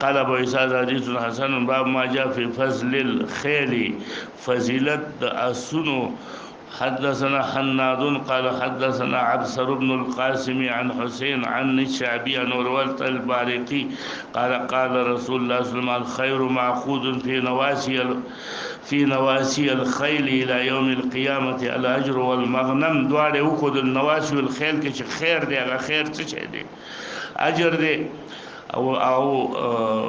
قال ابو عيسى حديث حسن باب ما جاء في فضل الخيل فضيلت اسنو. حدثنا حناد قال حدثنا عبسر بن القاسم عن حسين عن الشعبي عن عروة البارقي قال قال رسول الله صلى الله عليه وسلم الخير معقود في نواسي الخيل الى يوم القيامه الاجر والمغنم. دوار وخذ النواسي والخيل کې خیر دی، هغه خیر څه دی؟ اجر دی او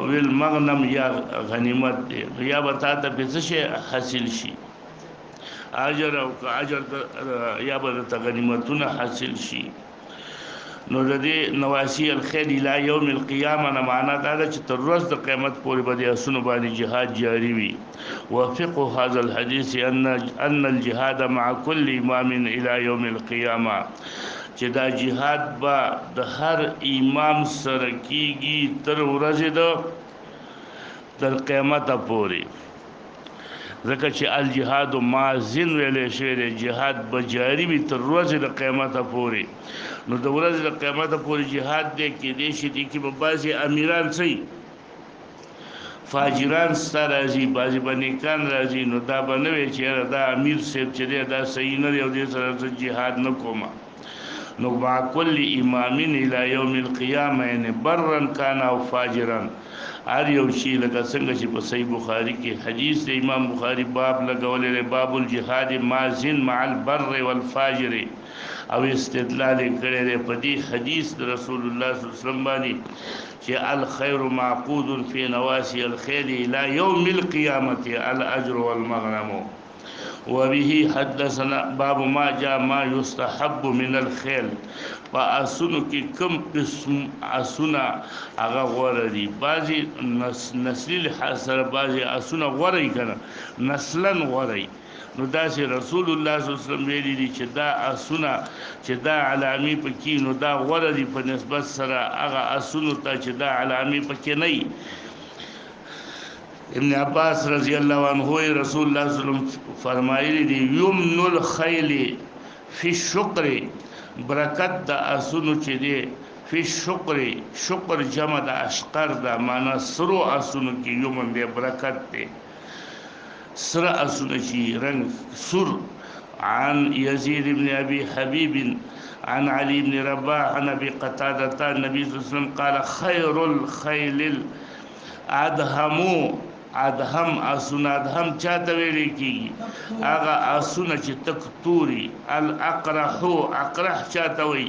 ویل مغنم یا غنیمت دی، یا به تا ته په څه حاصل شي اجر او اجر یا به ته غنیمتونه حاصل شي. نو د دې نواسی الخير الى يوم القيامه نه معنا دا ده چې تر ورځ د قیامت پورې به د اسونو باندې جهاد جاری وي. وفقه هذا الحديث ان الجهاد مع كل امام الى يوم القيامه، چې دا جهاد با د هر امام سره کیږي تر ورځې د قیامت پورې. ځکه چې الجهاد مازن ویلې شوی دی، جهاد به جاری وي تر ورځې د قیامت پورې. نو د ورځې د قیامت پورې جهاد دی کې دی شي دي کې به بعضې امیران صحیح فاجران ستا راځي، بعضې به نیکان راځي. نو دا به نه وي چې دا امیر صاحب چې دی دا صحیح نه دی او دې سره زه جهاد نه کوم. نو مع کل امام الى یوم القیامه یعنی برا کان او فاجرا، هر یو شی لکه څنګه چې په صحیح بخاری کې حدیث د امام بخاری باب لګولې باب الجهاد مازن مع البر والفاجر، او استدلال کړی دی په دې حدیث د رسول الله صلی الله علیه وسلم باندې چې الخير معقود في نواسي الخيل الى يوم القيامه الاجر والمغنم. وبه حدثنا باب ما جاء ما يستحب من الخيل، فاسونو کې کم قسم اسونه هغه غوړه دي. بعضی نسلی لحاظ سره بعضی اسونه غوړی کنه نسلا غوړی. نو داسې رسول الله صلی الله علیه وسلم ویلي دي چې دا اسونه چې دا علامې پکې نو دا غوړه دي په نسبت سره هغه اسونو ته چې دا علامې پکې نه. ابن عباس رضی الله عنه رسول الله صلی الله علیه وسلم فرمایلی دي یمن الخیل فی الشکر، برکت د اسونو چې دی فی الشکر، شکر جمع د اشقر دا معنا سرو اسونو کې یمن دی برکت دی، سر اسونو چې رنگ سر. عن يزيد بن ابي حبيب عن علي بن رباح عن ابي قتاده النبي صلى الله عليه وسلم قال خير الخيل الادهم، ادهم اسونه ادهم چاته ویل کیږي هغه اسونه چې تک توري. الاقرح اقرح چاته وي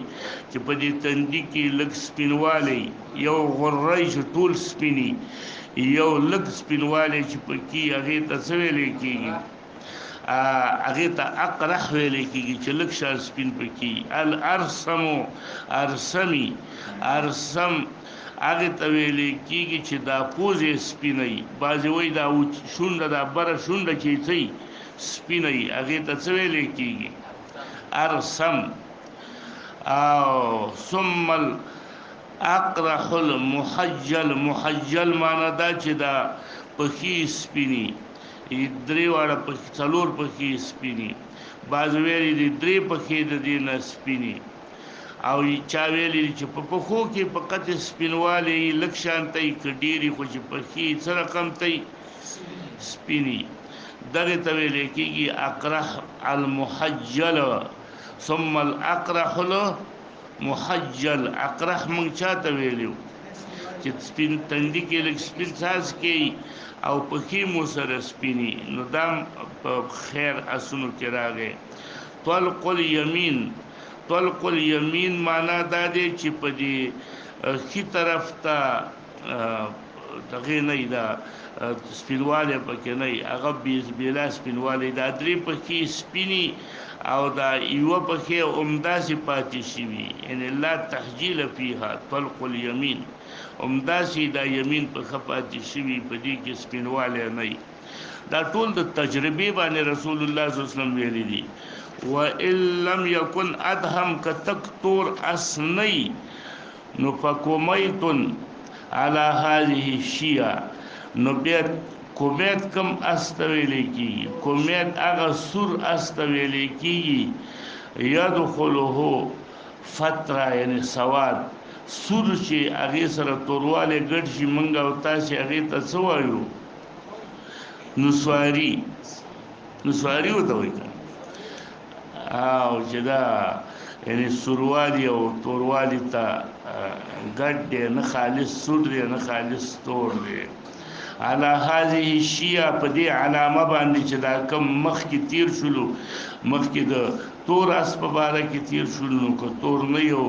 چې په دې تندي کې لږ سپینوالی، یو غرای چې ټول سپینی، یو لږ سپینوالی چې پکې هغه ته څه ویل کیږي هغه ته اقرح ویل کیږي چې لږ شان سپین پکې. الارسم ارسمی ارسم هغه ته ویل کېږي چې دا پوزې سپینی، بعضې وایي دا شونډه دا بره شونډه چې څه سپینی هغې ته څه ویل کېږي ارسم. او ثم الاقرح المحجل، محجل معنا دا چې دا پښې سپینی، درې واړه پښې څلور پښې سپینی، بعضې ویلي دي درې پښې د دې نه سپینی، او چا ویلی چې په پخو کې فقط سپینوالی لږ شانتی که ډېرې خو چې پخې څه رقم تی سپینی، دغې ته ویلی کېږي اقرح المحجل. ثم الاقرح المحجل، اقرح موږ چاته ویلو چې سپین تندي کې لږ سپین ساز کوي او پخې مو سره سپینی. نو دا په خیر اسونو کې راغی. طلق الیمین، طلق الیمین معنا دا دی چې په دې ښي طرف ته دغې نه دا سپینوالی پکې نه، هغه بېلا سپینوالی، دا درې پښې سپینې او دا یوه پښې همداسې پاتې شوي، یعنې لا تحجیل فیها. طلق الیمین همداسې دا یمین پښه پاتې شوي، په دې کې سپینوالی نه. دا ټول د تجربې باندې رسول الله صلی الله علیه وسلم ویلي دي. وَإِن لَمْ يَكُنْ أَدْهَمْ كَتَكْ تور اسنی نو فَكُمَيْتٌ عَلَى هَذِهِ الشِّيَا، نو بیا کومیت کم استویلی کی، کومیت هغه سور استویلی کی. یدخله فتره یعنی سواد، سور چې هغه سره تورواله ګډ شي منګه او تاسو هغه ته څه وایو نسواری وته وایي او چې دا یعنی سوروالی او توروالی ته ګډ دی نه خالص سور دی نه خالص تور دی على هذه الشيعه په دې علامه باندې چې دا کم مخ کې تیر شلو مخ کې د تور اس په باره کې تیر شلو نو کو تور نه یو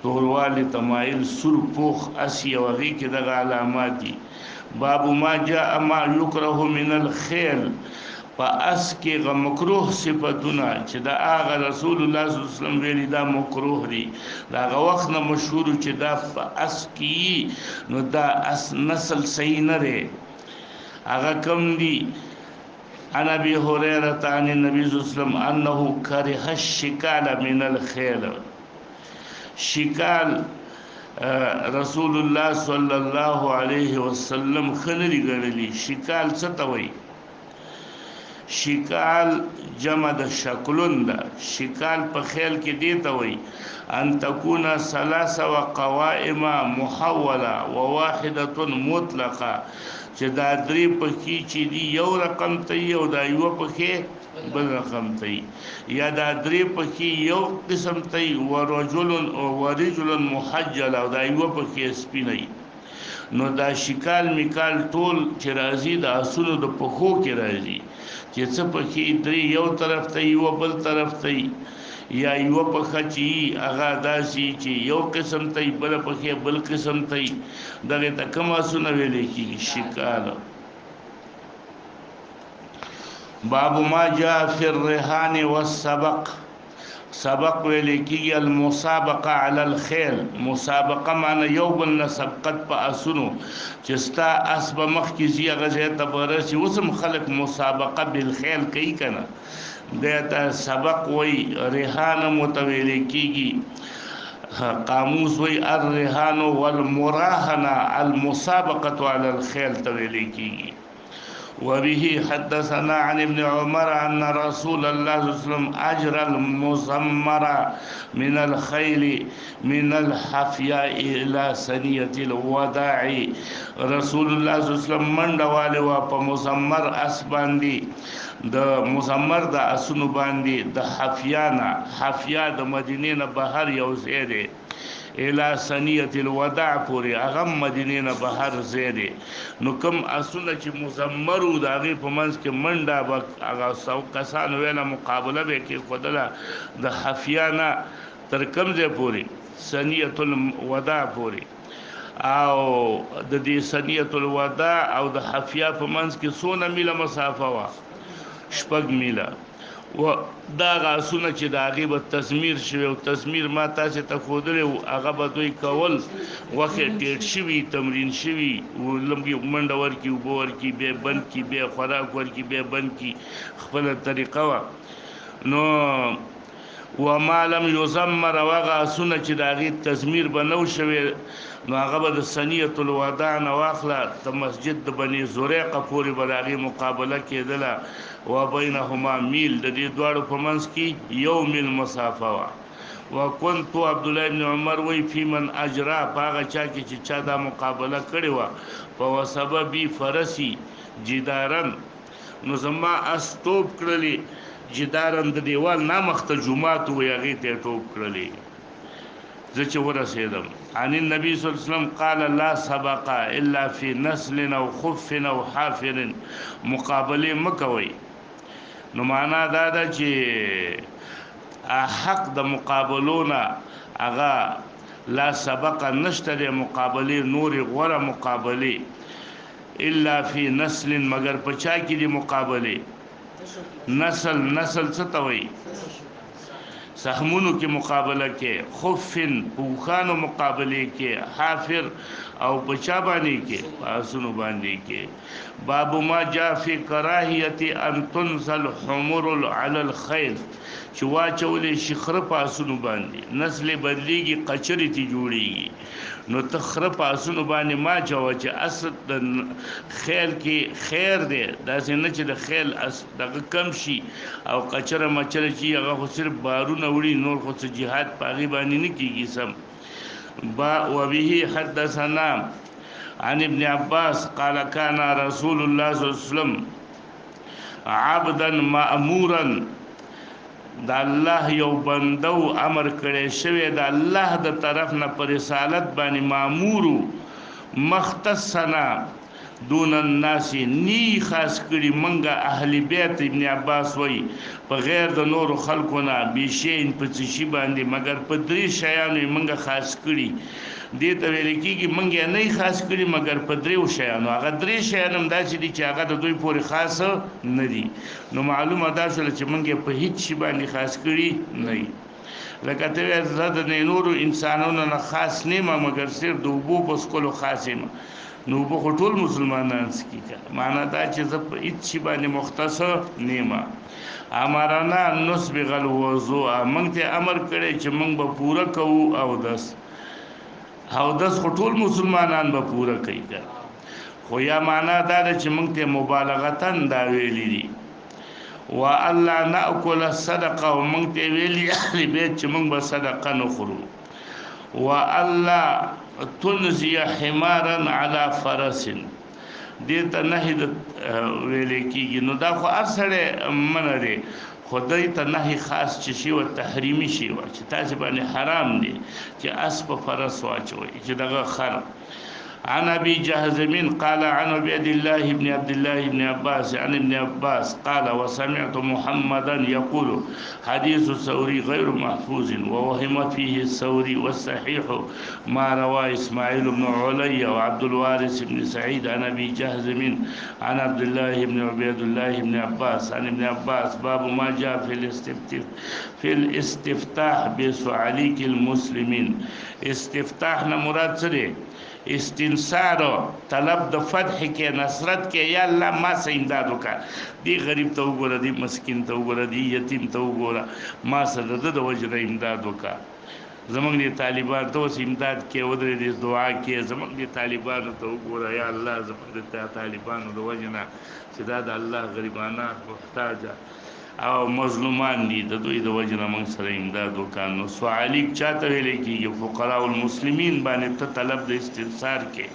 توروالی تمایل سور پوخ اسی او غي کې د علامات دي باب ما جاء ما يكره من الخيل پس کې غ مکروه صفاتونه چې دا هغه رسول الله صلی الله علیه وسلم ویلي دا مکروه دي دا هغه وخت نه مشهور چې دا پس کې نو دا اس نسل صحیح نه دی هغه کم دي انا ابي هريره عن النبي صلى الله عليه وسلم انه كره الشكال من الخيل شکال رسول الله صلی الله علیه وسلم خنری ګڼلی شکال څه ته وایي شکال جمع د شکلون ده شکال په خیل کې دی ته وایي ان تكون ثلاثه وقوائم محوله وواحده مطلقه چې دا درې پکې چې دی یو رقم ته یو دا یو پکې بل رقم ته یا دا درې پکې یو قسم ته ورجل محجل او دا یو پکې سپینای نو دا شکال میکال ټول چې راځي د اسونو د پخو کې راځي چې څه پکې درې یو طرف ته یو بل طرف ته یا یو پخه چې هغه داسي چې یو قسم ته بل پخې بل قسم ته دغه ته کوم اسونه ویل کېږي شکال باب ما جاء في الرهان والسبق سبق ویل کېږي المسابقه على الخيل مسابقه معنی یو بل نه سبقت په اسونو چې ستا اسب مخ کې زی غزه ته برسي وسم خلق مسابقه بالخيل کوي کنه دته سبق وی رهان متویل کېږي قاموس وی الرهان والمراهنه المسابقه على الخيل تویل کېږي وبه حدثنا عن ابن عمر أن رسول الله صلى الله عليه وسلم أجرى المزمر من الخيل من الحفياء إلى ثنية الوداع رسول الله صلى الله عليه وسلم من دوالي وپا مزمر أسباندي د مزمر د اسونو باندې د حفیانا حفیا د مدینې نه بهر یو ځای دی الى ثنیه الوداع پوری هغه مدینې نه بهر ځای دی نو کوم اسونه چې مزمرو د هغه په منځ کې منډه به هغه سو کسان ویله مقابله به کې خدله د حفیانا تر کوم ځای پوری ثنیه الوداع پوری او د دې ثنیه الوداع او د حفیا په منځ کې څونه میله مسافه وا شپږ میله و دا غاسونه چې دا غیبت تزمیر شوی او تزمیر ما تاسو ته خودل او هغه به دوی کول وخت ټیټ شوی تمرین شوی ولمګي منډه ورکی او بور کی به بند کی به خوراک ورکی به بند کی خپل طریقه وا نو وما لم يزمر وغاسونه چې دا غی تزمیر بنو شوی نو هغه به د ثنیه الوداع نه واخله د مسجد د بني زریقه پورې بلاغي مقابله کېدله و بینهما میل د دې دواړو په منځ کې یو میل مسافه وا وكنت عبد الله بن عمر وی فی من اجرا باغه چا کې چې چا دا مقابله کړې و په سبب فرسی جدارن نو زما استوب کړلې جدارن د دیوال نامخته جمعات وی هغه ته ټوب کړلې زچ ورسېدم عن النبي صلى الله عليه وسلم قال لا سبق الا في نسل او خف او حافر مقابله مکوي نو معنا دا ده چې حق د مقابلونه اغا لا سبق نشته د مقابله نور غوره مقابله الا في نسل مگر پچا کې د مقابله نسل څه ته وایي سهمونو کې مقابله کې خفن پوخانو مقابله کې حافر او بچا باندې کې پاسونو باندې کې باب ما جاء في كراهيه ان تنزل حمر على الخيل چې واچولې شخره پاسونو باندې نسل بدلیږي قچري تی جوړيږي نو تخره پاسونو باندې ما چوا چې اصل د خیل کې خیر دی دا څنګه چې د خیل دغه کم شي او قچره مچره چې هغه خو صرف بارونه وړي نور خو څه jihad پاغي باندې نه کیږي سم وبه حدثنا عن ابن عباس قال كان رسول الله صلى الله عليه وسلم عبدا مأمورا د الله یو بندو امر کړي شوی د الله د طرف نه پر رسالت باندې مامور مختصنا دون الناس نی خاص کړي منګه اهل بیت ابن عباس وای په غیر د نور خلقونه بشین په څه باندې مگر په درې شیانو منګه خاص کړي دې ته ویل کېږي منګه نه خاص کړي مگر په درې شیانو هغه درې شیان هم داسې دي چې هغه د دوی پورې خاص نه دي نو معلومه ده چې منګه په هیڅ شي باندې خاص کړي نه لکه ته زړه د نورو انسانانو نه خاص نه مگر صرف د وبو بس کولو خاص نو په ټول مسلمانان سکی معنا دا چې زه په هیڅ شي باندې مختص نیمه امرنا نسبغ الوضوء موږ ته امر کړی چې موږ به پوره کوو او داس ټول مسلمانان به پوره کوي خو یا معنا دا چې موږ ته مبالغتن دا ویلي دي والله ناكل الصدقه ومن ته ویلي اهل بیت چې موږ به صدقه نخورو والله تنزي حمارا على فرس دې ته نه ویل کېږي نو دا خو اصله منه دي خدای ته نه خاص چې شی او تحریمی شی او چې تاسو باندې حرام دي چې اسب فرس واچوي چې دغه خر عن ابي جهزم قال عن عبد الله بن عبد الله بن عباس عن ابن عباس قال وسمعت محمدا يقول حديث الثوري غير محفوظ ووهم فيه الثوري والصحيح ما روى اسماعيل بن علي وعبد الوارث بن سعيد عن ابي جهزم عن عبد الله بن عبيد الله بن عباس عن ابن عباس باب ما جاء في الاستفتاح بسعاليك المسلمين استفتاح مراد سره استنصار طلب د فتح کې نصرت کې یا الله ما سه امداد وکړه دی غریب ته وګوره دی مسکین ته وګوره دی یتیم ته وګوره ما سره د وجره امداد وکړه زمونږ د طالبان ته اوس امداد کې ودرې د دعا کې زمونږ د طالبانو ته وګوره یا الله زمونږ د طالبانو د وجنه چې دا د الله غریبانه محتاج او مظلومان دي د دوی د وجنه موږ سره امداد وکړو سوالیک چاته ویل کېږي فقراء المسلمين باندې ته طلب د استنصار کې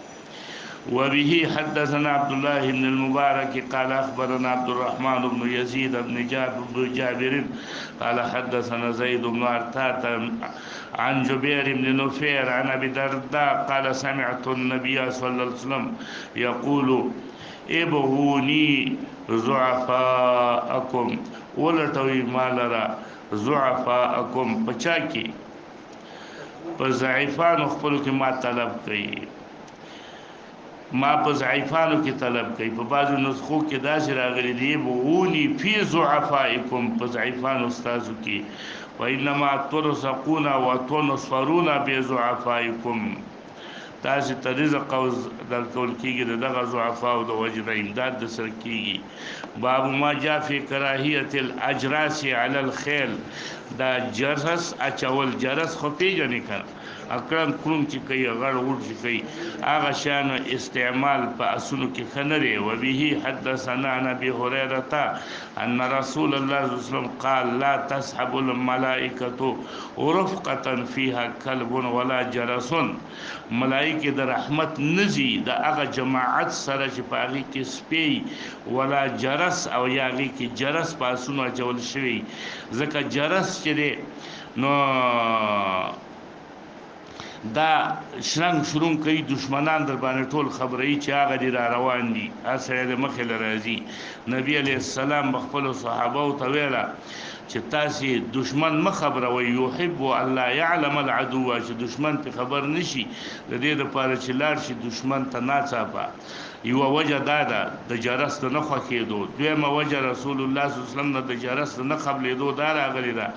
وبه حدثنا عبد الله بن المبارك قال اخبرنا عبد الرحمن بن يزيد بن جابر قال حدثنا زيد بن ارتات عن جبير بن نفير عن ابي الدرداء قال سمعت النبي صلى الله عليه وسلم يقول ابغوني ضعفاءكم ولټوي مالرا ضعفاءكم بچا کی په ضعیفانو خپل کې ما طلب کوي ما په ضعیفانو کې طلب کوي په بعضو نسخو کې داسې راغلي دی بغونی فی ضعفائکم په ضعیفانو استادو کې وانما ترزقون وتنصرون بضعفائکم تاسو ته رزق او در کول کېږي دغه ضعفا او د وجه امداد د سر کېږي باب ما جاء فی کراهیت الاجراس علی الخیل دا جرس اچول جرس خو پیژنې کړه اکرم کروم چې کوي غړ وړ چې کوي هغه شان استعمال په اسونو کې خنره و به حدثنا عن ابي هريره ان رسول الله صلى الله عليه وسلم قال لا تسحب الملائكه رفقه فيها كلب ولا جرس ملائکه د رحمت نزي د هغه جماعت سره چې پاغي کې سپي ولا جرس او یاغي کې جرس پاسونو چول شوی ځکه جرس چې نو دا شرنګ شروع کوي دشمنان در باندې ټول خبرې چې هغه دي را روان دي اسره د مخه لراځي نبی عليه السلام خپل صحابه او تویلا چې تاسو دشمن مخبره وي يحب الله يعلم العدو چې دشمن په خبر نشي د دې لپاره چې لار شي دشمن ته ناڅاپه یو وجه دا د جرس نه خوکېدو دویمه وجه رسول الله صلی الله علیه وسلم د جرس نه قبلېدو دا راغلی دا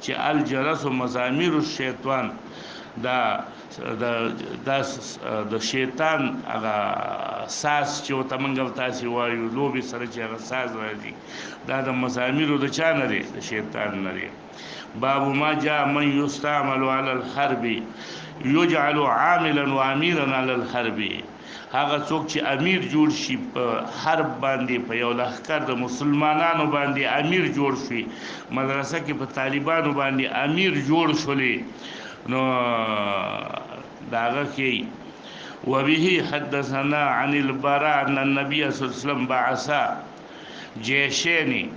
چې الجرس مزامیر الشیطان دا د شیطان هغه ساس چې وته منګل تاسو وایو لوبي سره چې هغه ساز راځي دا د مزامیرو د چا نه دی د شیطان نه دی باب ما جاء من يستعمل على الحرب يجعل عاملا واميرا على الحرب هغه څوک چې امیر جوړ شي په حرب باندې په یو لښکر د مسلمانانو باندې امیر جوړ شي مدرسه کې په طالبانو باندې امیر جوړ شولې نو داغه کې وبه حدثنا عن البراء ان النبي صلى الله عليه وسلم بعث جيشين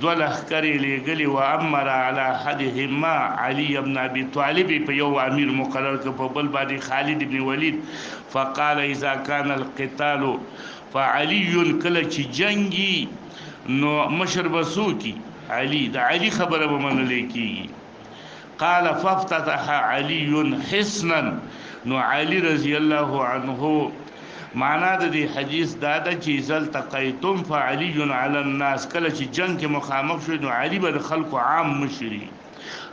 دوله کری لګلی و امر على احدهما علي بن ابي طالب په یو امیر مقرر ک په بل باندې خالد بن ولید فقال اذا كان القتال فعلي کله چې جنگي نو مشر بسوکی علي د علي خبره به منل کیږي قال فافتتح علي حسنا نو علي رضی الله عنه معنا د دې حدیث دا د چې زل تقیتم فعلی علی الناس کله چې جنگ کې مخامخ شو نو علی به خلکو عام مشری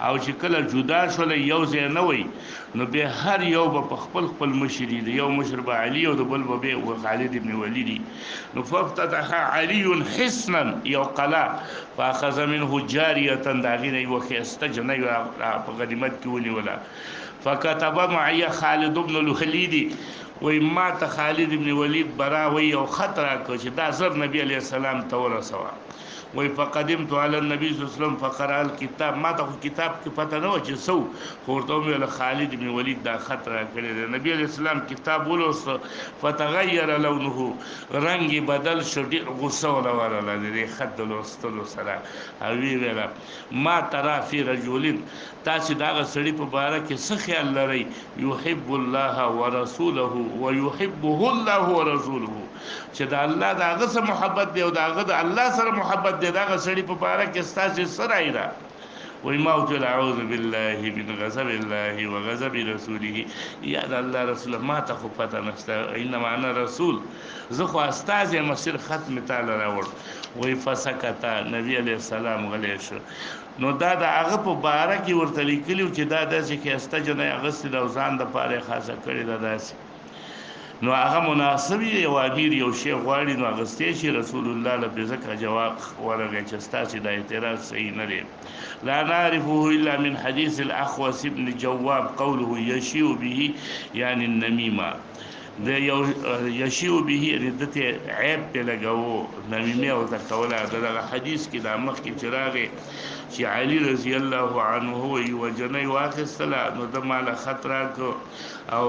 او چې کله جدا شول یو ځای نه وي نو به هر یو په خپل خپل مشری دی یو مشر به علی او د بل به خالد ابن ولید نو فافتتح علی حسنا یو قلا فاخذ منه جاریه داغینه یو خسته جنې په غنیمت کې ونیولا فكتب معي خالد بن الولید وی ما ته خالد ابن ولید برا وی او خطر کو چې دا زر نبی علیہ السلام ته ورسوا وی فقدمت على النبي صلی الله علیه وسلم فقرأ الكتاب ما ته کتاب کې پته نه و چې سو ورته ویل خالد ابن ولید دا خطر کړی نبی علیہ السلام کتاب ولوست فتغير لونه رنگ بدل شو ډیر غصه ولا دې خط لوستلو سره او ویل ما ترى في رجل تاسو دا سړی په باره کې څه خیال لرئ يحب الله ورسوله ويحبه الله ورسوله چې دا الله داغه سره محبت دی او داغه د الله سره محبت دی داغه سړی په باره کې تاسو سره ایرا وی موت اعوذ بالله من غضب الله وغضب رسوله یا الله رسول ما ته خو پته نشته انما انا رسول زه خو استاد مسیر ختم تعالی راوړ وی فسکتا نبی علیہ السلام غلی شو نو دا د هغه په باره کې ورته لیکلو چې دا داسې کې استجنه اغست د ځان د پاره خاصه کړی دا داسې نو هغه مناسب یو امیر یو شی غواړي نو اغستې شي رسول الله له ځکه جواب ورغی چې ستاسو د اعتراض صحیح نه دی لا نعرفه الا من حديث الاخوس ابن جواب قوله يشيء به يعني النميمه د یو یشیو به یعنی دته عیب په لګاو نمیمه او تکوله دغه حدیث کې د مخ کې چراغه چې علی رضی الله عنه وی وجنه واخستله نو د مال خطر کو او